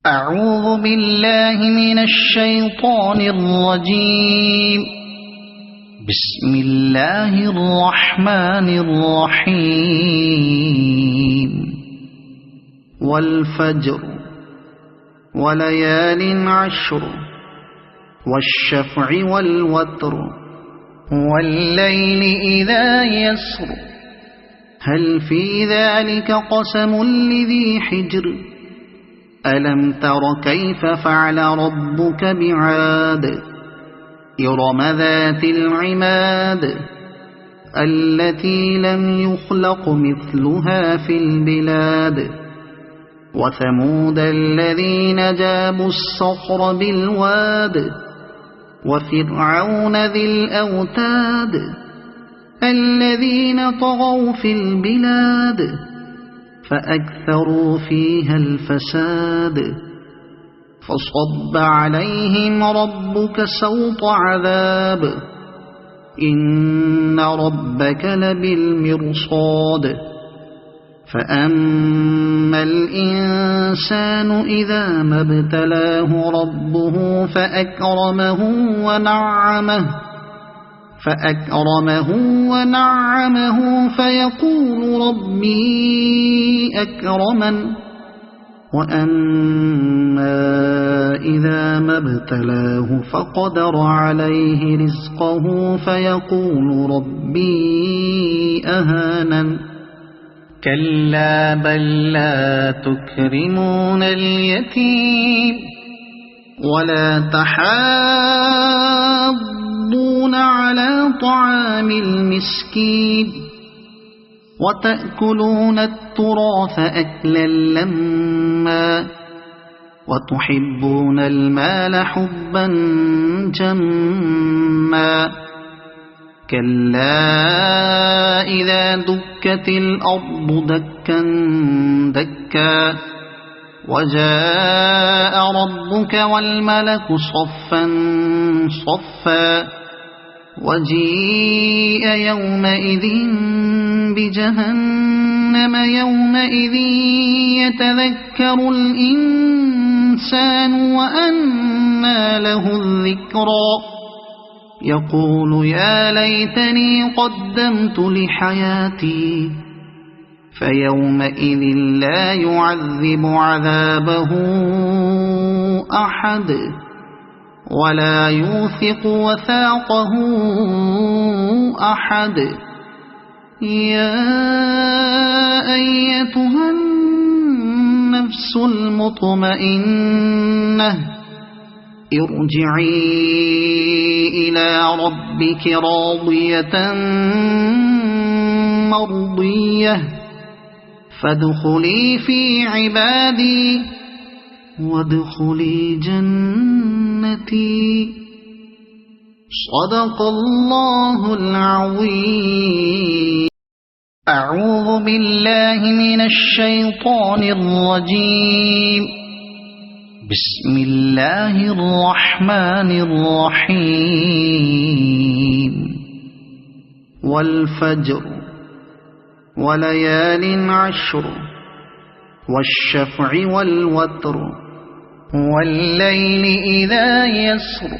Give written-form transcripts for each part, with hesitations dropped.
أعوذ بالله من الشيطان الرجيم. بسم الله الرحمن الرحيم. والفجر وليال عشر والشفع والوتر والليل إذا يسر هل في ذلك قسم لذي حجر ألم تر كيف فعل ربك بعاد إرم ذات العماد التي لم يخلق مثلها في البلاد وثمود الذين جابوا الصخر بالواد وفرعون ذي الأوتاد الذين طغوا في البلاد فأكثروا فيها الفساد فصب عليهم ربك سوط عذاب إن ربك لبالمرصاد فأما الإنسان إذا ما ابتلاه ربه فأكرمه ونعمه فيقول ربي أكرمن وأما إذا ما ابتلاه فقدر عليه رزقه فيقول ربي أهانن كلا بل لا تكرمون اليتيم ولا تحاضون على طعام المسكين وتأكلون التراث أكلا لما وتحبون المال حبا جما كلا إذا دكت الأرض دكا دكا وجاء ربك والملك صفا صفا وجيء يومئذ بجهنم يومئذ يتذكر الإنسان وأنى له الذكرى يقول يا ليتني قدمت لحياتي فيومئذ لا يعذب عذابه أحد ولا يوثق وثاقه أحد يا أيتها النفس المطمئنة ارجعي إلى ربك راضية مرضية فادخلي في عبادي وادخلي جنتي صدق الله العظيم. أعوذ بالله من الشيطان الرجيم. بسم الله الرحمن الرحيم. والفجر وليال عشر والشفع والوتر والليل إذا يسر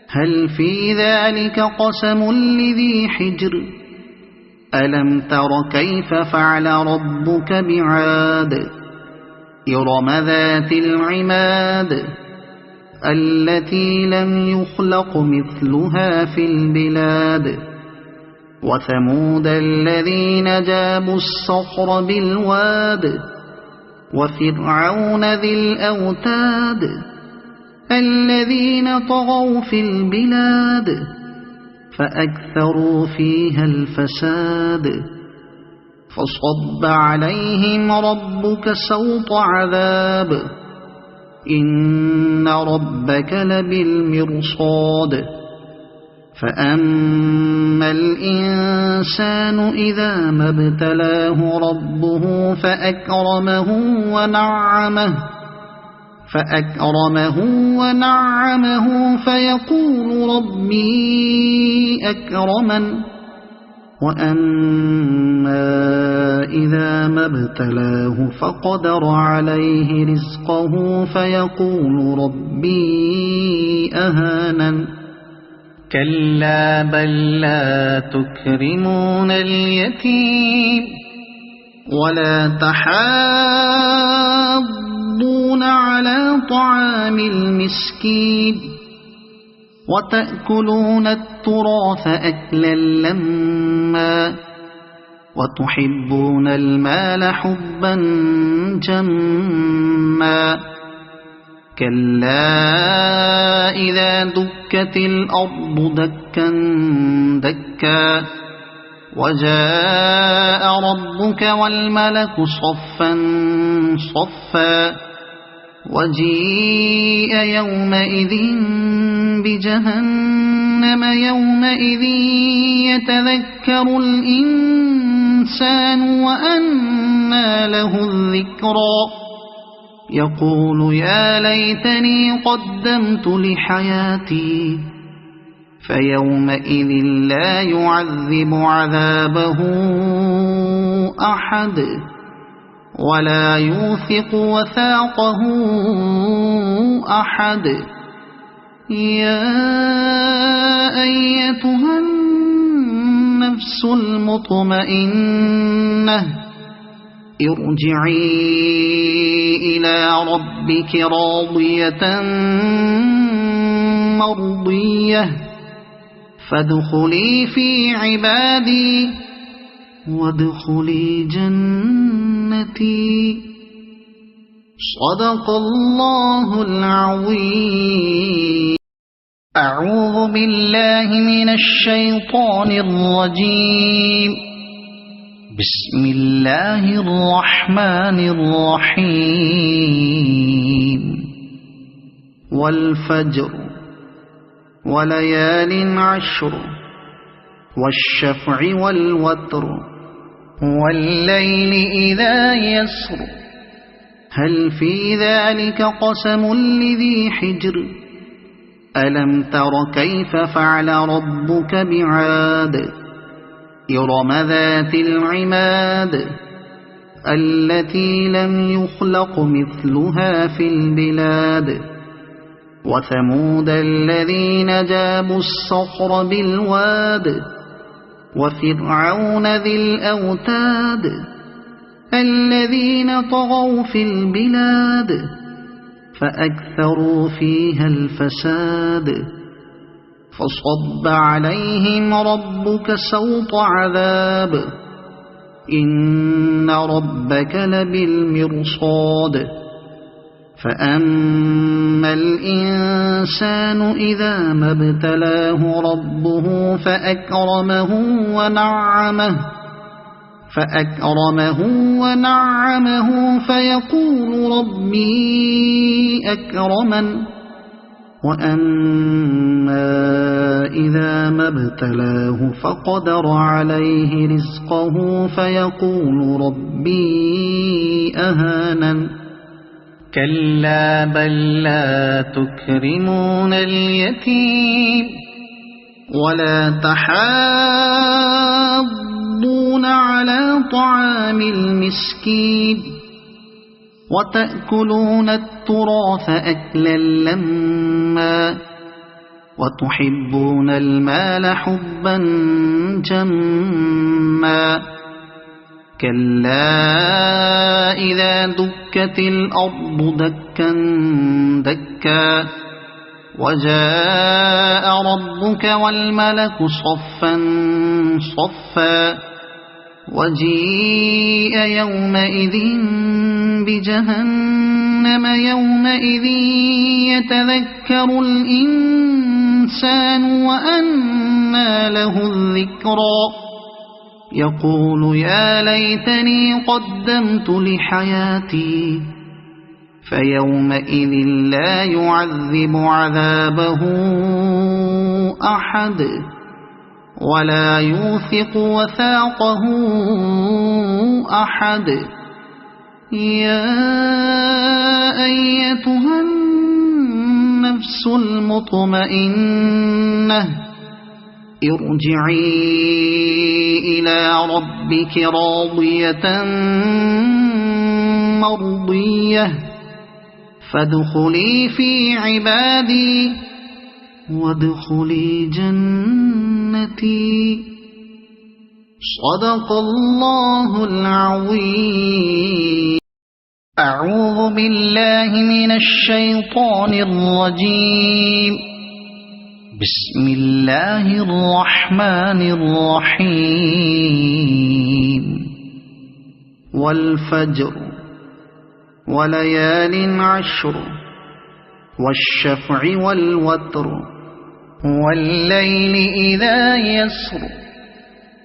هل في ذلك قسم لذي حجر ألم تر كيف فعل ربك بعاد إرم ذات العماد التي لم يخلق مثلها في البلاد وثمود الذين جابوا الصخر بالواد وفرعون ذي الأوتاد الذين طغوا في البلاد فأكثروا فيها الفساد فصب عليهم ربك سوط عذاب إن ربك لبالمرصاد فأما الإنسان إذا ما ابتلاه ربه فأكرمه ونعمه فيقول ربي أكرمن وأما إذا ما ابتلاه فقدر عليه رزقه فيقول ربي أهانن كلا بل لا تكرمون اليتيم ولا تحاضون على طعام المسكين وتأكلون التراث أكلا لما وتحبون المال حبا جما كلا إذا دكت الأرض دكا دكا وجاء ربك والملك صفا صفا وجيء يومئذ بجهنم يومئذ يتذكر الإنسان وأنى له الذكرى يقول يا ليتني قدمت لحياتي فيومئذ لا يعذب عذابه أحد ولا يوثق وثاقه أحد يا أيتها النفس المطمئنة ارجعي إلى ربك راضية مرضية فادخلي في عبادي وادخلي جنتي صدق الله العظيم. أعوذ بالله من الشيطان الرجيم. بسم الله الرحمن الرحيم. والفجر وليال عشر والشفع والوتر والليل إذا يسر هل في ذلك قسم لذي حجر ألم تر كيف فعل ربك بعاد إرم ذات العماد التي لم يخلق مثلها في البلاد وثمود الذين جابوا الصخر بالواد وفرعون ذي الأوتاد الذين طغوا في البلاد فأكثروا فيها الفساد فصب عليهم ربك سوط عذاب إن ربك لبالمرصاد فأما الإنسان إذا ما ابتلاه ربه فأكرمه ونعمه فيقول ربي أكرمن وأما إذا ما ابتلاه فقدر عليه رزقه فيقول ربي أهانن كلا بل لا تكرمون اليتيم ولا تحاضون على طعام المسكين وتأكلون التراث أكلا لما وتحبون المال حبا جما كلا إذا دكت الأرض دكا دكا وجاء ربك والملك صفا صفا وجيء يومئذ بجهنم يومئذ يتذكر الإنسان وأنى له الذكرى يقول يا ليتني قدمت لحياتي فيومئذ لا يعذب عذابه أحد ولا يوثق وثاقه أحد يا أيتها النفس المطمئنة ارجعي إلى ربك راضية مرضية فادخلي في عبادي وادخلي جنتي. صدق الله العظيم. أعوذ بالله من الشيطان الرجيم. بسم الله الرحمن الرحيم. والفجر وليال عشر والشفع والوتر والليل إذا يسر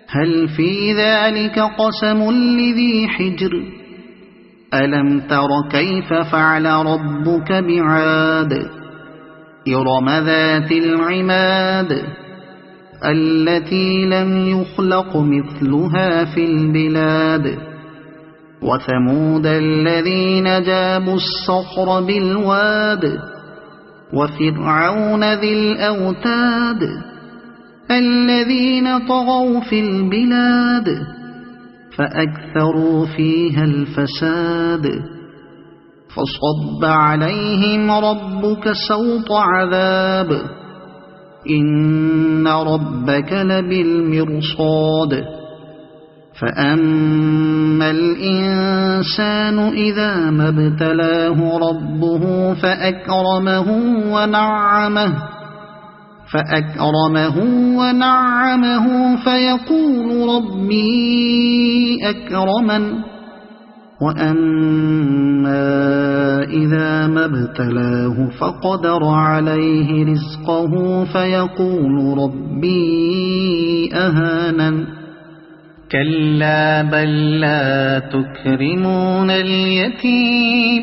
هل في ذلك قسم لذي حجر ألم تر كيف فعل ربك بعاد إرم ذات العماد التي لم يخلق مثلها في البلاد وثمود الذين جابوا الصخر بالواد وفرعون ذي الأوتاد الذين طغوا في البلاد فأكثروا فيها الفساد فصب عليهم ربك سوط عذاب إن ربك لبالمرصاد فأما الإنسان إذا ما ابتلاه ربه فأكرمه ونعمه فيقول ربي أكرمن وأما إذا ما ابتلاه فقدر عليه رزقه فيقول ربي أهانن كلا بل لا تكرمون اليتيم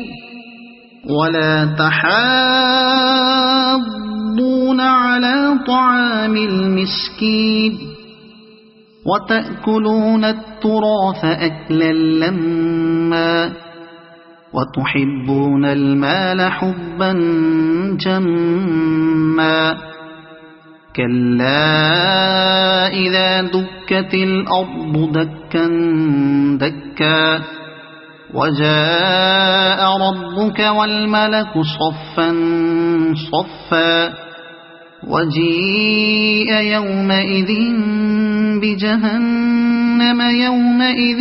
ولا تحاضون على طعام المسكين وتأكلون التراث أكلا لما وتحبون المال حبا جما كلا إذا دكت الأرض دكا دكا وجاء ربك والملك صفا صفا وجيء يومئذ بجهنم يومئذ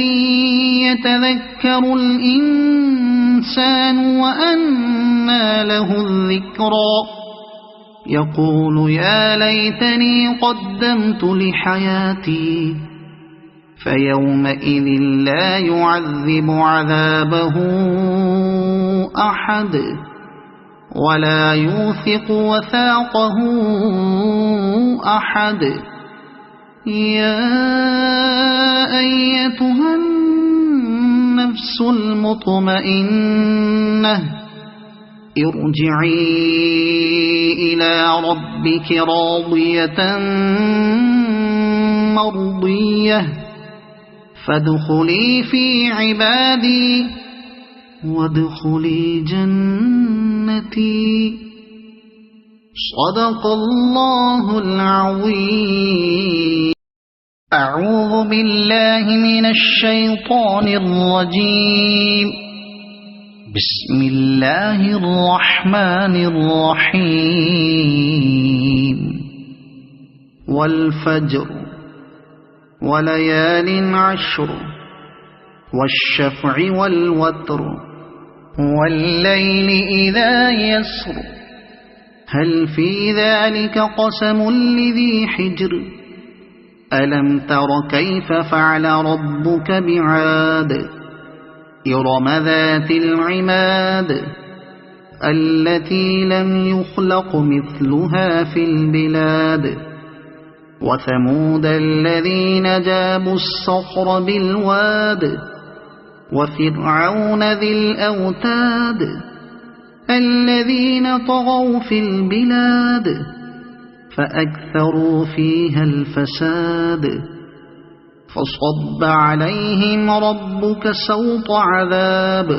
يتذكر الإنسان وأنى له الذكرى يقول يا ليتني قدمت لحياتي فيومئذ لا يعذب عذابه أحد ولا يوثق وثاقه أحد يا أيتها النفس المطمئنة ارجعي إلى ربك راضية مرضية فادخلي في عبادي وادخلي جنتي. صدق الله العظيم. أعوذ بالله من الشيطان الرجيم. بسم الله الرحمن الرحيم. والفجر وليال عشر والشفع والوتر والليل إذا يسر هل في ذلك قسم لذي حجر ألم تر كيف فعل ربك بعاد إرم ذات العماد التي لم يخلق مثلها في البلاد وثمود الذين جابوا الصخر بالواد وفرعون ذي الأوتاد الذين طغوا في البلاد فأكثروا فيها الفساد فصب عليهم ربك سوط عذاب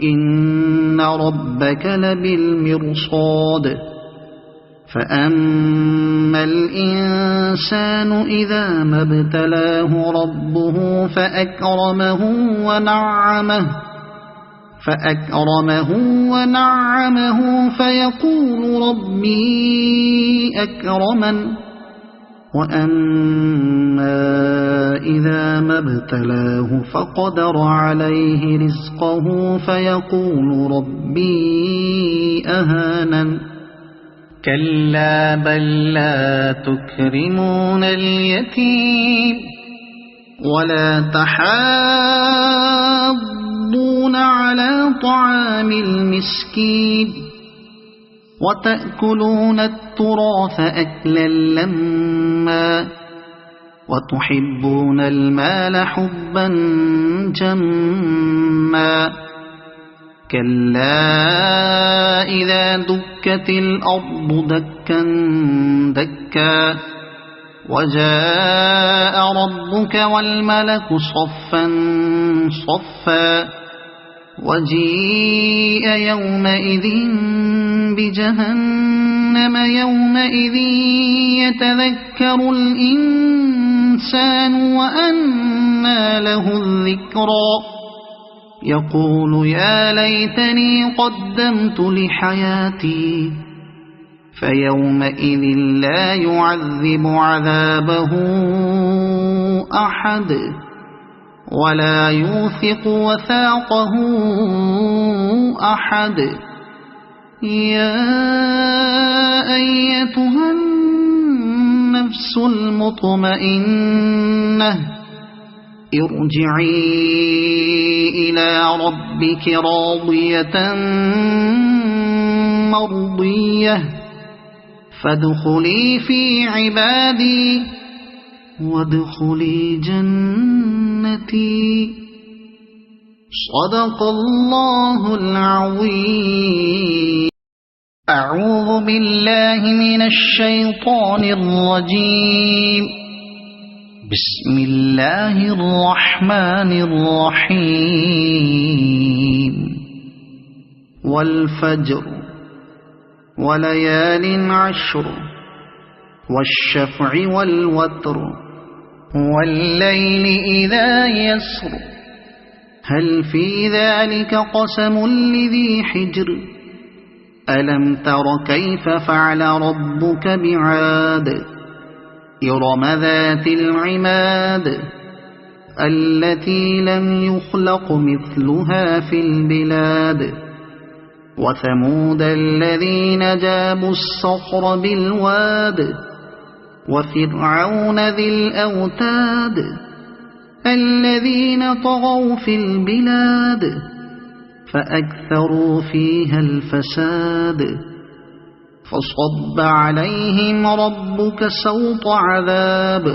إن ربك لبالمرصاد فأما الإنسان إذا ما ابتلاه ربه فأكرمه ونعمه فيقول ربي أكرمن وأما إذا ما ابتلاه فقدر عليه رزقه فيقول ربي أهانن كلا بل لا تكرمون اليتيم ولا تحاضون على طعام المسكين وتأكلون التراث أكلا لما وتحبون المال حبا جما كلا إذا دكت الأرض دكا دكا وجاء ربك والملك صفا صفا وجيء يومئذ بجهنم يومئذ يتذكر الإنسان وأنى له الذكرى يقول يا ليتني قدمت لحياتي فيومئذ لا يعذب عذابه أحد ولا يوثق وثاقه أحد يا أيتها النفس المطمئنة ارجعي إلى ربك راضية مرضية فادخلي في عبادي وادخلي جنتي صدق الله العظيم. أعوذ بالله من الشيطان الرجيم. بسم الله الرحمن الرحيم. والفجر وليال عشر والشفع والوتر والليل إذا يسر هل في ذلك قسم لذي حجر ألم تر كيف فعل ربك بعاد إرم ذات العماد التي لم يخلق مثلها في البلاد وثمود الذين جابوا الصخر بالواد وفرعون ذي الأوتاد الذين طغوا في البلاد فأكثروا فيها الفساد فصب عليهم ربك سوط عذاب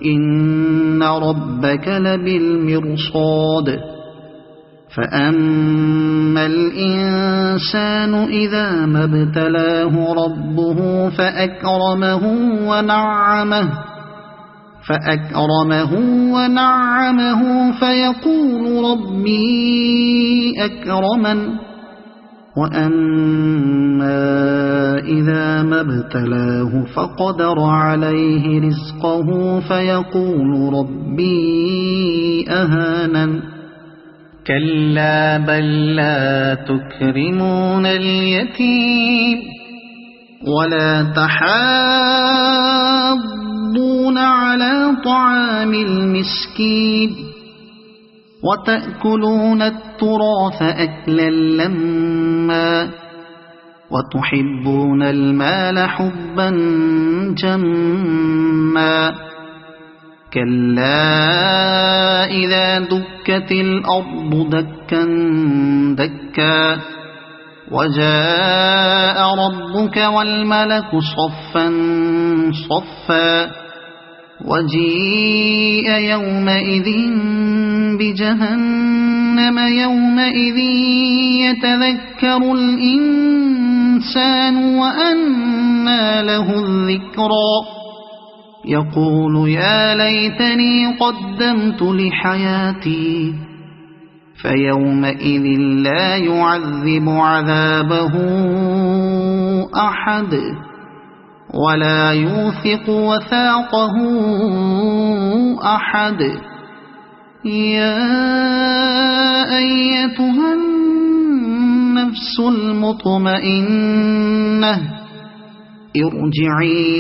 إن ربك لبالمرصاد فأما الإنسان إذا ما ابتلاه ربه فأكرمه ونعمه فيقول ربي أكرمن وأما إذا ما ابتلاه فقدر عليه رزقه فيقول ربي أهانن كلا بل لا تكرمون اليتيم ولا تحاضون على طعام المسكين وتأكلون التراث أكلا لما وتحبون المال حبا جما كلا إذا دكت الأرض دكا دكا وجاء ربك والملك صفا صفا وجيء يومئذ بجهنم يومئذ يتذكر الإنسان وأنى له الذكرى يقول يا ليتني قدمت لحياتي فيومئذ لا يعذب عذابه أحد ولا يوثق وثاقه أحد يا أيتها النفس المطمئنة ارجعي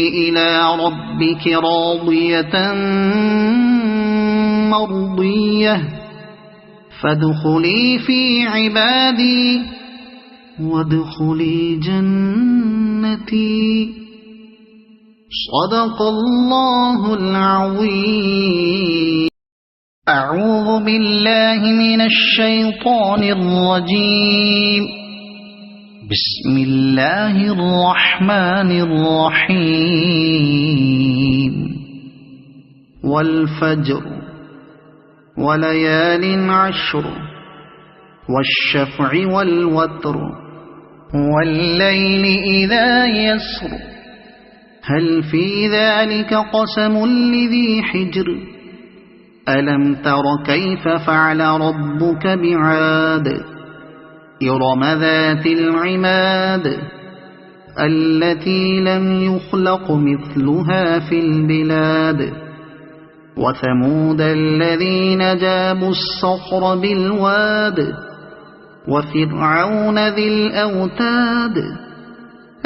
إلى ربك راضية مرضية فادخلي في عبادي وادخلي جنتي. صدق الله العظيم. أعوذ بالله من الشيطان الرجيم. بسم الله الرحمن الرحيم. والفجر وليال عشر والشفع والوتر والليل إذا يسر هل في ذلك قسم لذي حجر ألم تر كيف فعل ربك بعاد إرم ذات العماد التي لم يخلق مثلها في البلاد وثمود الذين جابوا الصخر بالواد وفرعون ذي الأوتاد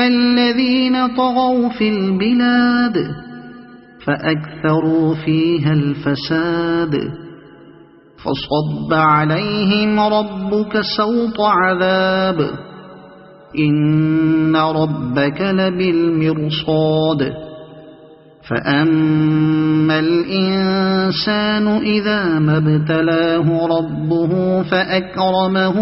الذين طغوا في البلاد فأكثروا فيها الفساد فصب عليهم ربك سوط عذاب إن ربك لبالمرصاد فأما الإنسان إذا ما ابتلاه ربه فأكرمه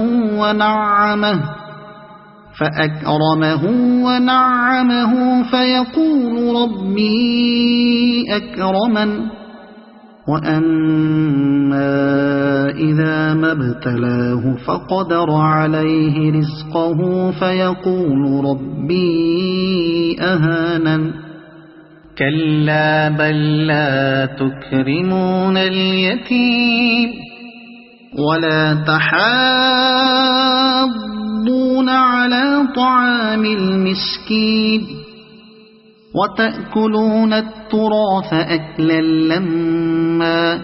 ونعمه فيقول ربي أكرمن وأما إذا ما ابتلاه فقدر عليه رزقه فيقول ربي أهانن كلا بل لا تكرمون اليتيم ولا تحاضون على طعام المسكين وتأكلون التراث أكلا لما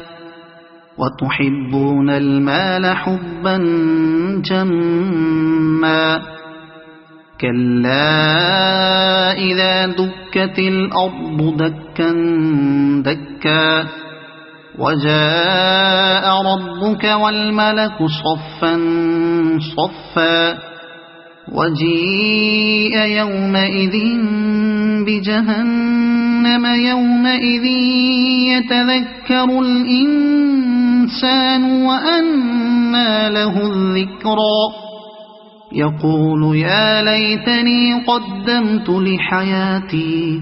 وتحبون المال حبا جما كلا إذا دكت الأرض دكا دكا وجاء ربك والملك صفا صفا وجيء يومئذ بجهنم يومئذ يتذكر الإنسان وأنى له الذكرى يقول يا ليتني قدمت لحياتي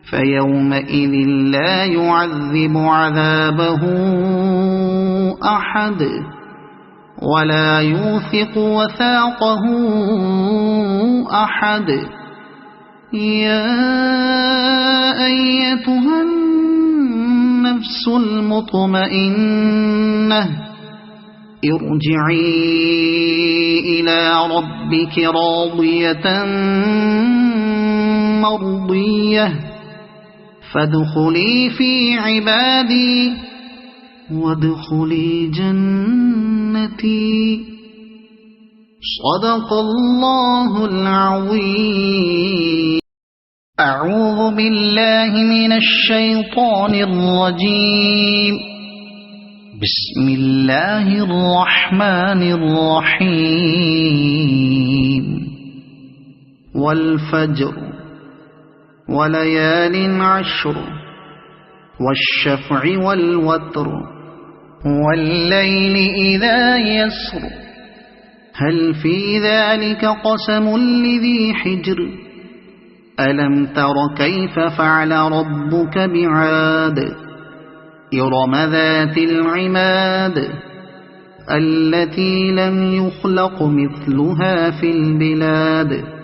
فيومئذ لا يعذب عذابه أحد ولا يوثق وثاقه أحد يا أيتها النفس المطمئنة ارجعي إلى ربك راضية مرضية فادخلي في عبادي وادخلي جنتي. صدق الله العظيم. أعوذ بالله من الشيطان الرجيم. بسم الله الرحمن الرحيم. والفجر وليال عشر والشفع والوتر والليل إذا يسر هل في ذلك قسم لذي حجر ألم تر كيف فعل ربك بعاد إرم ذات العماد التي لم يخلق مثلها في البلاد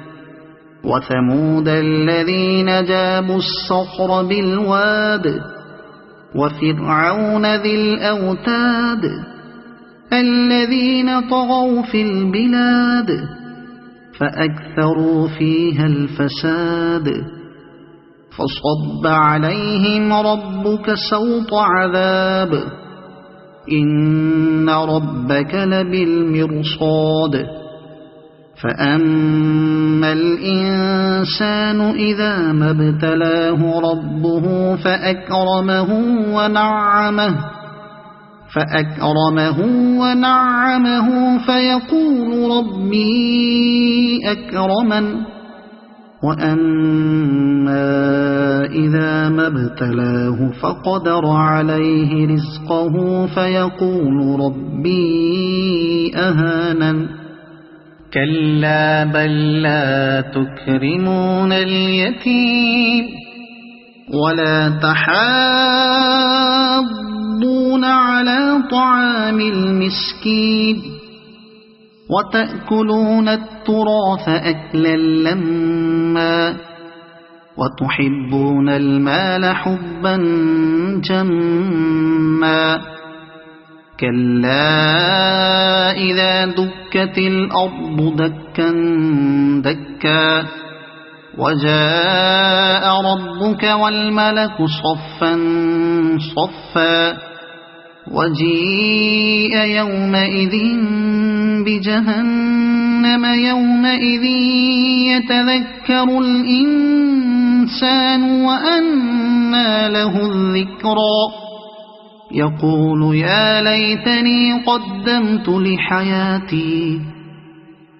وثمود الذين جابوا الصخر بالواد وفرعون ذي الأوتاد الذين طغوا في البلاد فأكثروا فيها الفساد فصب عليهم ربك سوط عذاب إن ربك لبالمرصاد فأما الإنسان إذا ما ابتلاه ربه فأكرمه ونعمه فيقول ربي أكرمن وأما إذا ما ابتلاه فقدر عليه رزقه فيقول ربي أهانن كلا بل لا تكرمون اليتيم ولا تحاضون على طعام المسكين وتأكلون التراث أكلا لما وتحبون المال حبا جما كلا إذا دكت الأرض دكا دكا وجاء ربك والملك صفا صفا وجيء يومئذ بجهنم يومئذ يتذكر الإنسان وأنى له الذكرى يقول يا ليتني قدمت لحياتي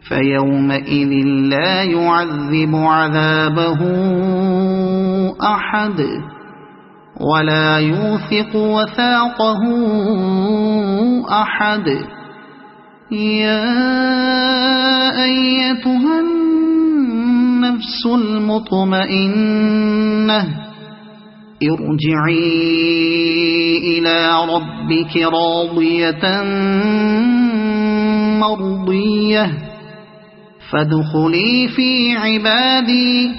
فيومئذ لا يعذب عذابه أحد ولا يوثق وثاقه أحد يا أيتها النفس المطمئنة ارجعي إلى ربك راضية مرضية فادخلي في عبادي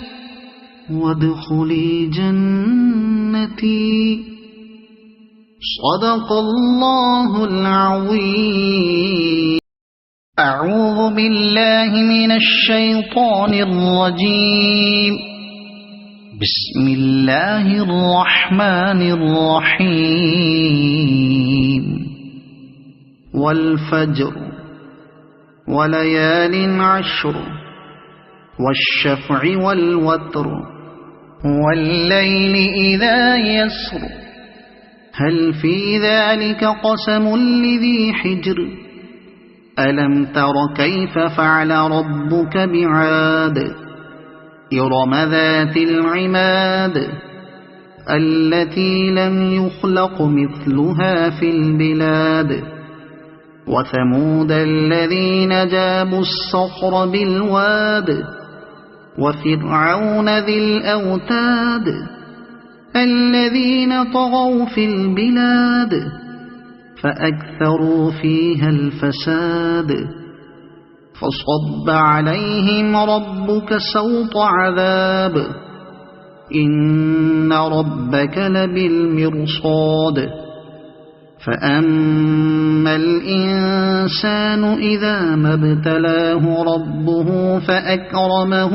وادخلي جنتي صدق الله العظيم. أعوذ بالله من الشيطان الرجيم. بسم الله الرحمن الرحيم. والفجر وليال عشر والشفع والوتر والليل إذا يسر هل في ذلك قسم لذي حجر ألم تر كيف فعل ربك بعاد إرم ذات العماد التي لم يخلق مثلها في البلاد وثمود الذين جابوا الصخر بالواد وفرعون ذي الأوتاد الذين طغوا في البلاد فأكثروا فيها الفساد فصب عليهم ربك سوط عذاب إن ربك لبالمرصاد فأما الإنسان إذا ما ابتلاه ربه فأكرمه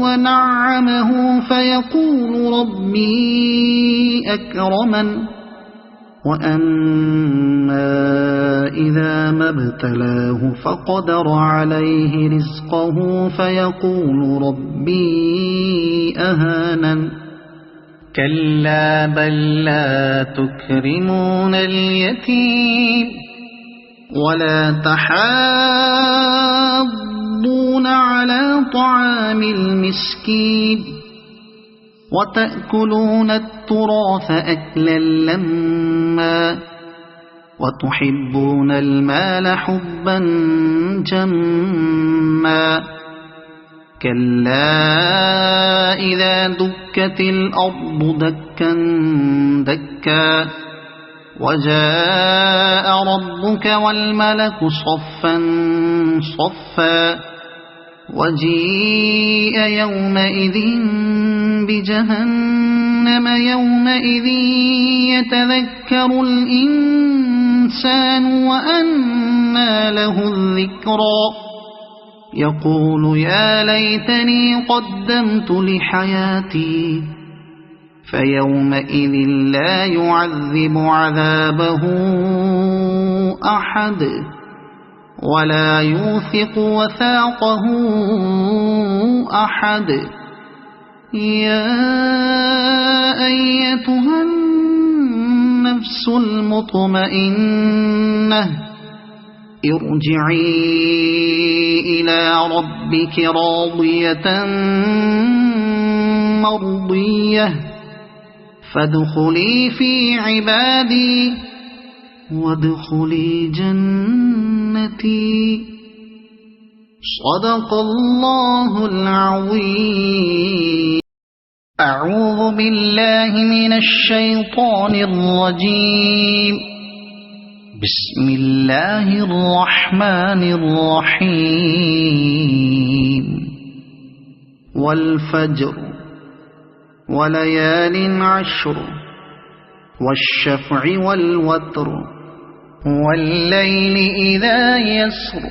ونعمه فيقول ربي أكرمن وأما إذا ما ابتلاه فقدر عليه رزقه فيقول ربي أهانن كلا بل لا تكرمون اليتيم ولا تحاضون على طعام المسكين وتأكلون التراث أكلا لما وتحبون المال حبا جما كلا إذا دكت الأرض دكا دكا وجاء ربك والملك صفا صفا وجيء يومئذ بجهنم يومئذ يتذكر الإنسان وأنى وأنى له الذكرى يقول يا ليتني قدمت لحياتي فيومئذ لا يعذب عذابه أحد ولا يوثق وثاقه أحد يا أيتها النفس المطمئنة ارجعي إلى ربك راضية مرضية فادخلي في عبادي وادخلي جنتي. صدق الله العظيم. أعوذ بالله من الشيطان الرجيم. بسم الله الرحمن الرحيم. والفجر وليال عشر والشفع والوتر والليل إذا يسر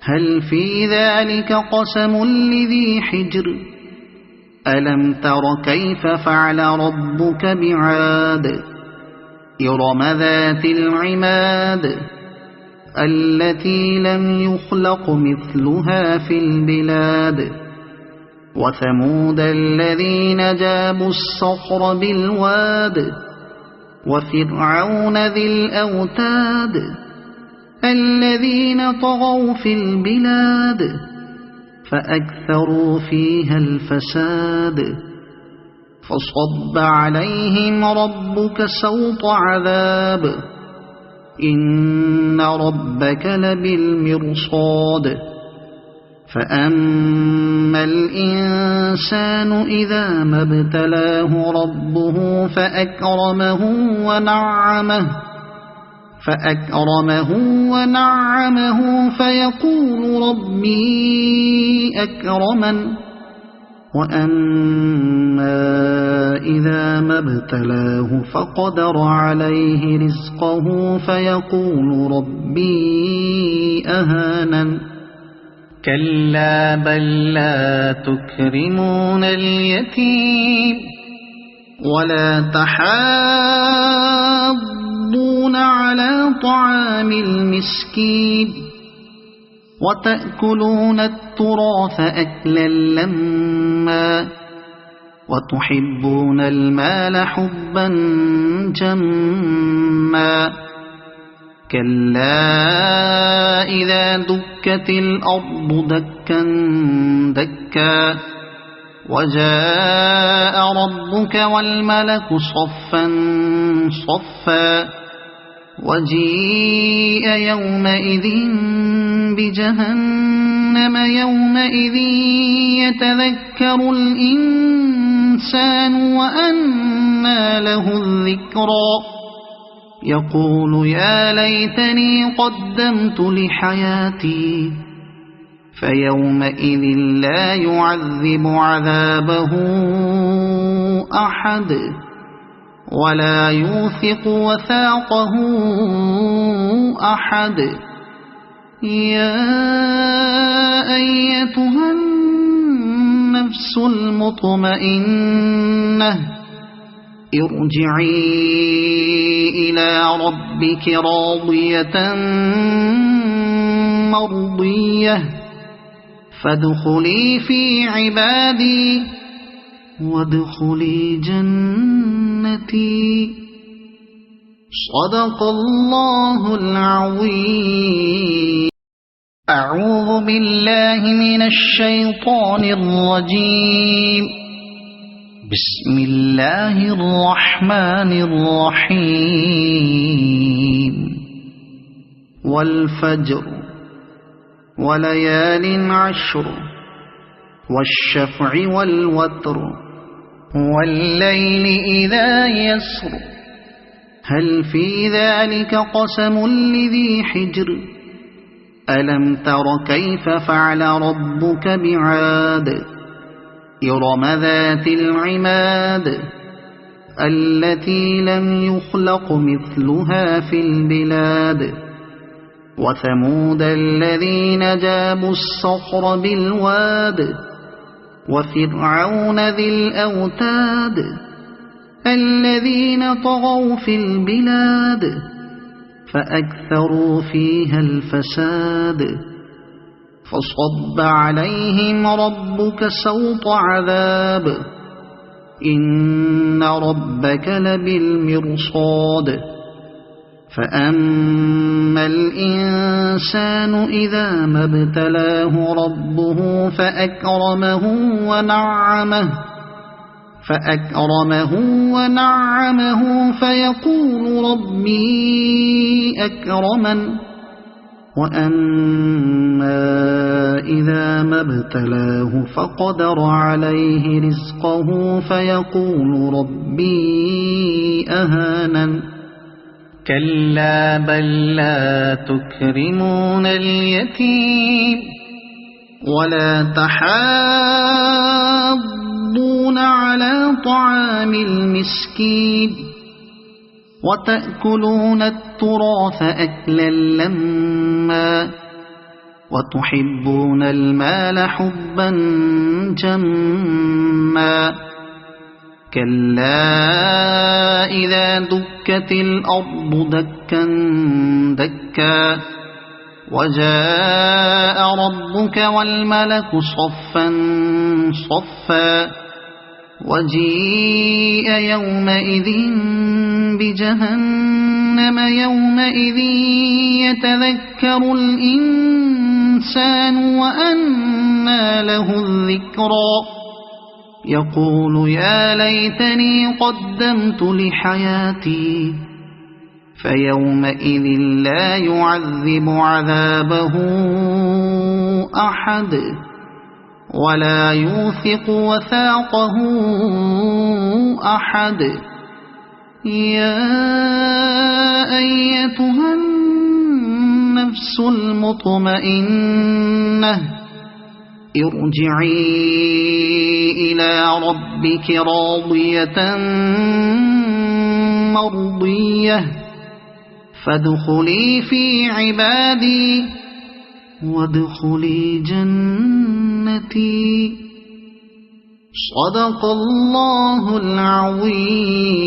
هل في ذلك قسم لذي حجر ألم تر كيف فعل ربك بعاد إرم ذات العماد التي لم يخلق مثلها في البلاد وثمود الذين جابوا الصخر بالواد وفرعون ذي الأوتاد الذين طغوا في البلاد فأكثروا فيها الفساد فصب عليهم ربك سوط عذاب إن ربك لبالمرصاد فأما الإنسان إذا ما ابتلاه ربه فأكرمه ونعمه فيقول ربي أكرمن وأما إذا ما ابتلاه فقدر عليه رزقه فيقول ربي أهانن كلا بل لا تكرمون اليتيم ولا تحاضون على طعام المسكين وتأكلون التراث أكلا لما وتحبون المال حبا جما كلا إذا دكت الأرض دكا دكا وجاء ربك والملك صفا صفا وجيء يومئذ بجهنم يومئذ يتذكر الإنسان وأنى له الذكرى يقول يا ليتني قدمت لحياتي فيومئذ لا يعذب عذابه أحد ولا يوثق وثاقه أحد يا أيتها النفس المطمئنة ارجعي إلى ربك راضية مرضية فادخلي في عبادي وادخلي جنتي. صدق الله العظيم. أعوذ بالله من الشيطان الرجيم. بسم الله الرحمن الرحيم. والفجر وليال عشر والشفع والوتر والليل إذا يسر هل في ذلك قسم لذي حجر ألم تر كيف فعل ربك بعاد إرم ذات العماد التي لم يخلق مثلها في البلاد وثمود الذين جابوا الصخر بالواد وفرعون ذي الأوتاد الذين طغوا في البلاد فأكثروا فيها الفساد فصب عليهم ربك سوط عذاب إن ربك لبالمرصاد فأما الإنسان إذا ما ابتلاه ربه فأكرمه ونعمه فيقول ربي أكرمن وأما إذا ما ابتلاه فقدر عليه رزقه فيقول ربي أهانن كلا بل لا تكرمون اليتيم ولا تحاضون على طعام المسكين وتأكلون التراث أكلا لما وتحبون المال حبا جما كلا إذا دكت الأرض دكا دكا وجاء ربك والملك صفا صفا وجيء يومئذ بجهنم يومئذ يتذكر الإنسان وأنى له الذكرى يقول يا ليتني قدمت لحياتي فيومئذ لا يعذب عذابه أحد ولا يوثق وثاقه أحد يا أيتها النفس المطمئنة ارجعي إلى ربك راضية مرضية فادخلي في عبادي وادخلي جنتي صدق الله العظيم.